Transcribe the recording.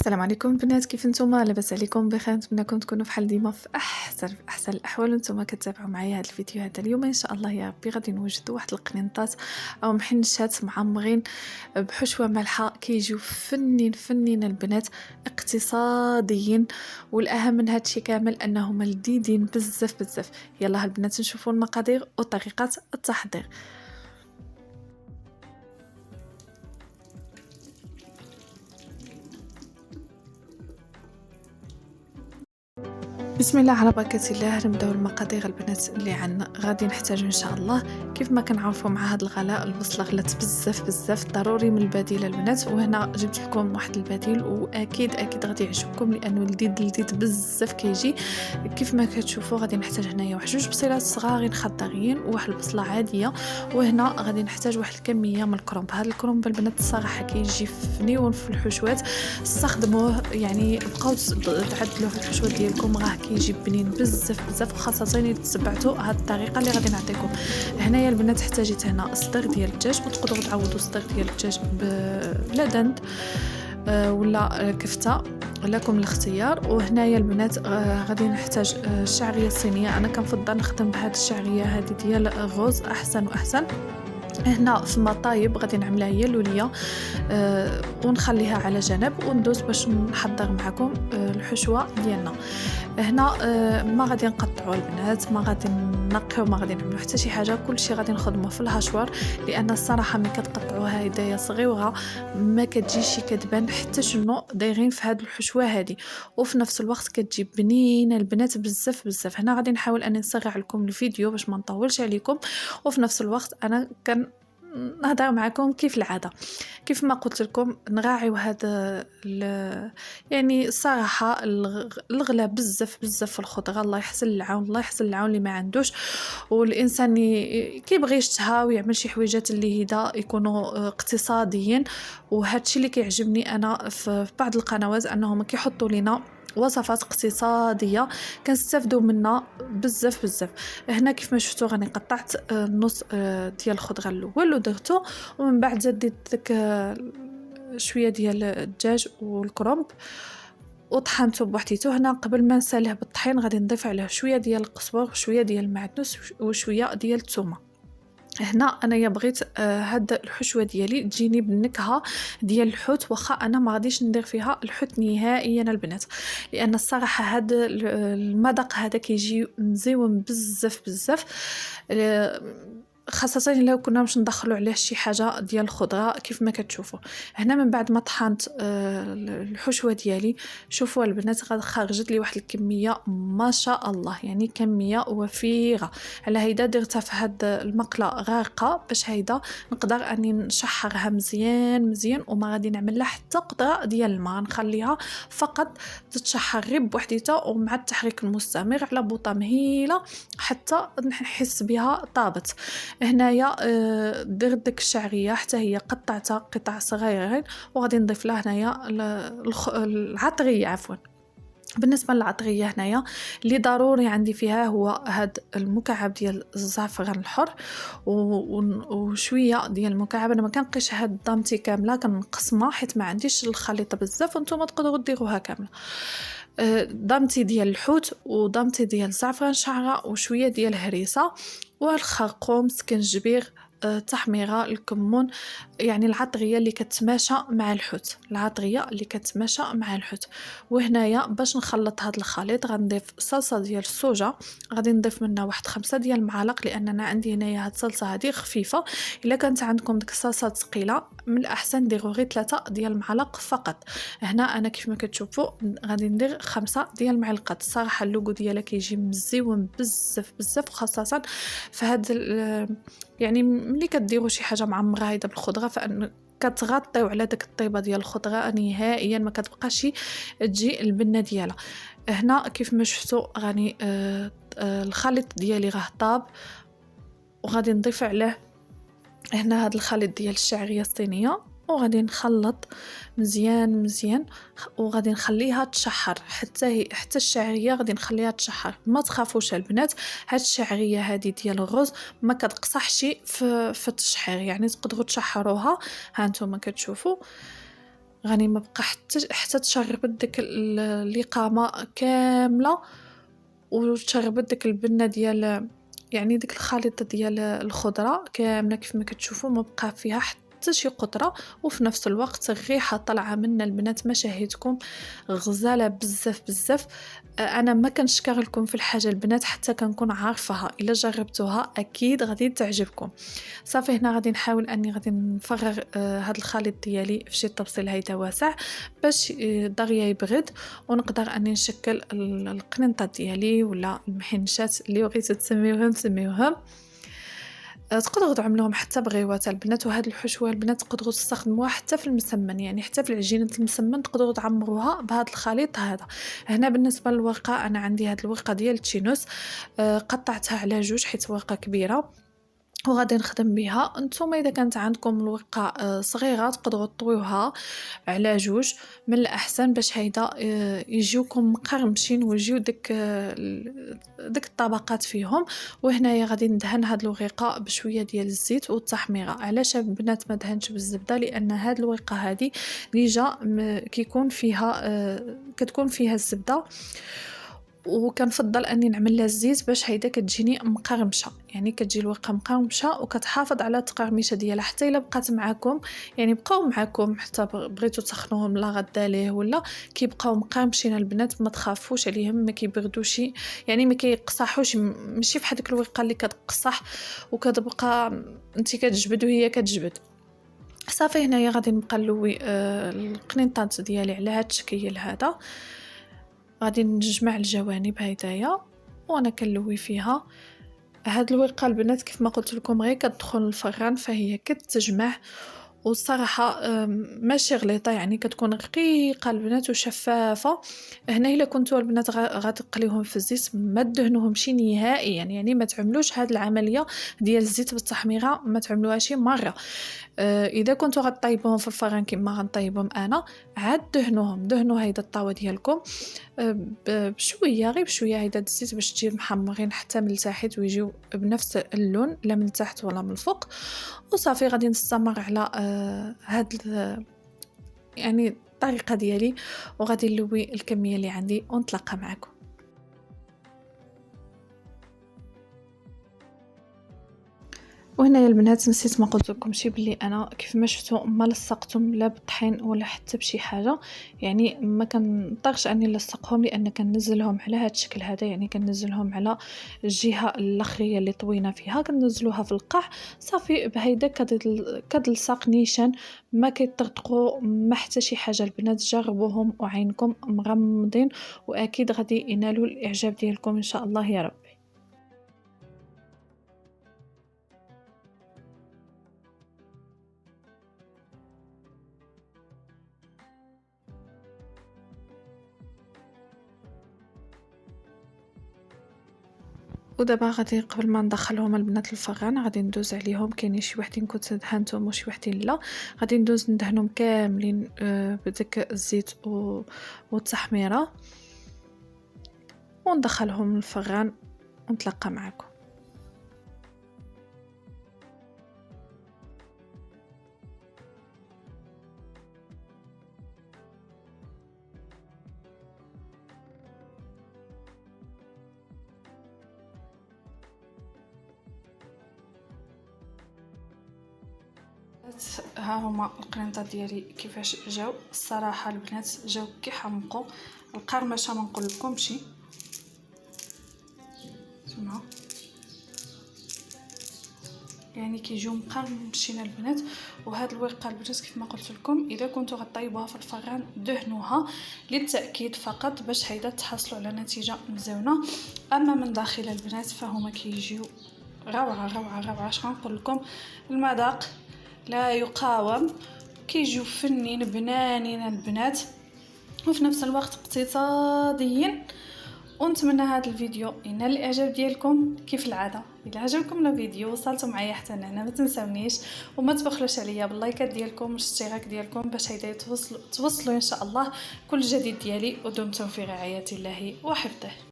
السلام عليكم بنات، كيف نتوما؟ لاباس عليكم بخير؟ نتمنىكم تكونوا بحال ديما في احسن الاحوال وانتم كتابعوا معايا هذا الفيديو. هذا اليوم ان شاء الله يا ربي غادي نوجدوا واحد القنينطات او محنشات معمرين بحشوه مالحه كيجيو فنين البنات، اقتصاديين، والاهم من هذا الشيء كامل انهم لذيذين بزاف. يلا البنات نشوفوا المقادير وطريقه التحضير. بسم الله على بركة الله. نبداو المقادير البنات اللي عندنا. غادي نحتاجو ان شاء الله كيف ما كنعرفوا مع هذا الغلاء البصله غلات بزاف ضروري من البديل البنات، وهنا جبت لكم واحد البديل واكيد غادي يعجبكم لانه لذيذ بزاف كيجي. كيف ما كتشوفوا غادي نحتاج هنايا واحد جوج بصيلات صغارين خضريين وواحد البصله عاديه، وهنا غادي نحتاج واحد الكميه من الكرنب. هذا الكرنب البنات الصراحه كيجي فنيون في الحشوات، استخدموه يعني بقاو تعدلوه في الحشوات ديالكم راه كيجي بنين بزاف، وخاصه الا تبعتوا هذه الطريقه اللي غادي نعطيكم. هنايا البنات احتاجيت هنا صدر ديال الدجاج، وتقدروا تعوضوا صدر ديال الدجاج بلا دند ولا كفته، لكم الاختيار. وهنايا البنات غادي نحتاج الشعريه الصينيه. انا كنفضل نخدم بهذه الشعريه هذه ديال الغوز احسن. هنا في المطايب غادي نعملها هي اللوليه ونخليها على جنب، وندوز باش نحضر معكم الحشوه ديالنا. هنا ما غادي نقطعوا البنات، ما غادي نقيو، ما غادي نعملوا حتى شي حاجه، كلشي غادي نخدمه في الهشوار، لان الصراحه ملي كتقطعوها هدايا صغيره ما كتجيش كتبان حتى شنو دايرين في هذه الحشوه هذه، وفي نفس الوقت كتجي بنينه البنات بزاف. هنا غادي نحاول اني نسرع لكم الفيديو باش ما نطولش عليكم، وفي نفس الوقت انا نهضر معكم كيف العاده. كيف ما قلت لكم نراعيو هذا يعني الصراحه الغلا بزاف في الخضره. الله يحسن العون اللي ما عندوش، والانسان كيبغي يشتهى ويعمل شي حويجات اللي هدا يكونوا اقتصاديين. وهذا الشيء اللي كيعجبني انا في بعض القنوات انهم كيحطوا لنا وصفات اقتصاديه كنستافدوا منها بزاف. هنا كيف ما شفتوا راني قطعت النص ديال الخضره الاول ودرته، ومن بعد زدت داك شويه ديال الدجاج والكرنب وطحنته بوحديته. هنا قبل ما نساليه بالطحين غادي نضيف عليه شويه ديال القزبر وشويه ديال المعدنوس وشويه ديال الثومه. هنا انايا بغيت هاد الحشوه ديالي تجيني بالنكهه ديال الحوت، واخا انا ما غاديش ندير فيها الحوت نهائيا البنات، لان الصراحه هاد المذاق هذا كيجي مزيون بزاف خاصه الا كنا باش ندخلوا عليه شي حاجه ديال الخضره. كيف ما كتشوفوا هنا من بعد ما طحنت الحشوه ديالي، شوفوا البنات خرجت لي واحد الكميه ما شاء الله، يعني كميه وفيره. على هيدا درتها في هاد المقله غارقه باش هيدا نقدر اني نشحرها مزيان وما غادي نعمل لها حتى قطره ديال الماء، نخليها فقط تتشحر غير بوحديتها، ومع التحريك المستمر على بوطه مهيله حتى نحس بها طابت. هنايا درت ديك الشعريه حتى هي قطعتها قطع صغيرين، وغادي نضيف لها هنايا العطريه عفوا. بالنسبه للعطريه هنايا اللي ضروري عندي فيها هو هاد المكعب ديال الزعفران الحر وشويه ديال المكعب. انا ما كنقيش هاد الضامتي كامله، كنقسمها حيت ما عنديش الخليطه بزاف، وانتم تقدروا ديروها كامله. ضامتي ديال الحوت وضامتي ديال الزعفران شعره وشويه ديال الهريسه والخرقوم سكنجبير تحميره الكمون، يعني العطريه اللي كتماشى مع الحوت، وهنايا باش نخلط هذا الخليط غنضيف صلصه ديال الصوجه، غادي نضيف منها واحد 5 ديال المعالق، لاننا عندي هنايا هاد الصلصه هذه خفيفه. الا كانت عندكم ديك الصلصه ثقيله من الاحسن ديروا غير 3 ديال المعالق فقط. هنا انا كيف ما كتشوفوا غادي ندير 5 ديال المعلقات. الصراحه اللوغو ديالها كيجي مزيون بزاف خاصه في هاد يعني ملي كديروا شي حاجه معمره هيدا بالخضره، فان كتغطيو على داك الطيبه ديال الخضره نهائيا ما كتبقاش تجي البنه ديالها. هنا كيف ما شفتوا غاني الخليط ديالي راه طاب، وغادي نضيف عليه هنا هذا الخليط ديال الشعريه الصينيه، وغادي نخلط مزيان وغادي نخليها تشحر حتى الشعريه غادي نخليها تشحر. ما تخافوش البنات، هاد الشعريه هذه ديال الرز ما كتقصحش في التشحير، يعني تقدروا تشحروها. ها انتم كتشوفوا غادي ما بقى حتى تشربت ديك الإقامة كاملة، وتشربت ديك البنة ديال يعني ديك الخليطة ديال الخضرة كاملة كيف ما كتشوفوا، ما بقى فيها حتى شي قطرة، وفي نفس الوقت الريحة طالعة منا البنات ما شهيتكم، غزالة بزاف بزاف. انا ما كنشكر لكم في الحاجة البنات حتى كنكون عارفها، الا جربتوها اكيد غادي تعجبكم. صافي هنا غادي نحاول اني غادي نفرغ هاد الخليط ديالي في شي طبسيل هيدا واسع باش دغيا يبرد، ونقدر اني نشكل القنينطات ديالي ولا المحنشات اللي بغيتو تسميوهم. تقدروا تعملوهم حتى بغيوات البنات، وهاد الحشوه البنات تقدروا تستخدموها حتى في المسمن، يعني حتى في العجينه المسمن تقدروا تعمروها بهذا الخليط هذا. هنا بالنسبه للورقه انا عندي هاد الورقه ديال التشينوس، قطعتها على جوج حيت ورقه كبيره وغادي نخدم بها. نتوما اذا كانت عندكم الورقه صغيره تقدروا تطويوها على جوج من الاحسن باش هيدا يجيوكم مقرمشين ويجيو ديك الطبقات فيهم. وهنايا غادي ندهن هاد الورقه بشويه ديال الزيت والتحميره. علاش البنات ما دهنتش بالزبده؟ لان هاد الورقه هذه ديجا كيكون فيها كتكون فيها الزبده، وكنفضل اني نعمل لها الزيت باش هيدا كتجيني مقرمشه، يعني كتجي الورقه مقرمشه وكتحافظ على التقرميشه ديالها حتى الا بقات معكم، يعني بقاو معكم حتى بغيتو تسخنوهم لا غدا ليه ولا كيبقاو مقرمشين البنات، ما تخافوش عليهم، ما كيبردوش، يعني ما كيقصحوش، ماشي بحال ديك الورقه اللي كتقصح وكتبقى انت كتجبد وهي كتجبد. صافي هنايا غادي نبقى نلوي القنينطات ديالي على هاد الشكل هذا. غادي نجمع الجوانب هيدايا وانا كنلوي فيها. هاد الورقه البنات كيف ما قلت لكم غير كتدخل الفران فهي كتجمع، والصراحه ماشي غليطه، يعني كتكون رقيقه البنات وشفافه. هنا الا كنتوا البنات غتقليوهم في الزيت ما تدهنوهمش نهائيا، يعني ما تعملوش هاد العمليه ديال الزيت بالتحميره، ما تعملوهاش مره. اذا كنتوا غطيبوهم في الفران كما غنطيبهم انا، عاد دهنوا هيدا الطاوه ديالكم بشويه، غير بشويه هيدا الزيت باش تجي محمرين حتى من تحت ويجيو بنفس اللون، لا من تحت ولا من الفوق. وصافي غادي نستمر على هاد يعني الطريقه ديالي، وغادي نلوي الكميه اللي عندي ونتلاقى معكم. وهنا يا البنات نسيت ما قلت لكم شي بلي انا كيف ما شفتوا ما لصقتهم لا بالطحين ولا حتى بشي حاجه، يعني ما كنطيقش اني نلصقهم لان كننزلهم على هذا الشكل هذا، يعني كننزلهم على الجهه الاخريه اللي طوينا فيها كننزلوها في القاع. صافي بهيدا كتلصق نيشان، ما كيطرطقوا ما حتى شي حاجه. البنات جربوهم وعينكم مغمضين واكيد غادي ينالوا الاعجاب ديالكم ان شاء الله يا رب. ودابا غادي قبل ما ندخلهم البنات الفران غادي ندوز عليهم، كاينين شي وحدين كنت دهنتهم وشي وحدين لا، غادي ندوز ندهنهم كاملين بداك الزيت والتحميره وندخلهم الفران ونتلاقى معكم. ها هما القرنطات ديالي كيفاش جاو. الصراحه البنات جاو كيحمقوا، القرمشه ما نقول لكمشي نتوما، يعني كيجيو مقرمشين البنات. وهاد الورقه البنات كيف ما قلت لكم اذا كنتو غطيبوها في الفران دهنوها للتاكيد فقط باش هيدا تحصلوا على نتيجه مزيونه. اما من داخل البنات فهما كيجيو روعه روعه روعه. اش غنقول لكم، المذاق لا يقاوم، كيجيو فنين بنانين البنات وفي نفس الوقت اقتصاديين. ونتمنى هذا الفيديو ينال الاعجاب ديالكم كيف العاده. اذا عجبكم الفيديو وصلتوا معايا حتى هنا ما تنساونيش وما تبخلوش عليا باللايكات ديالكم والاشتراك ديالكم باش هيدا توصلوا ان شاء الله كل جديد ديالي. ودمتم في رعايه الله وحفظه.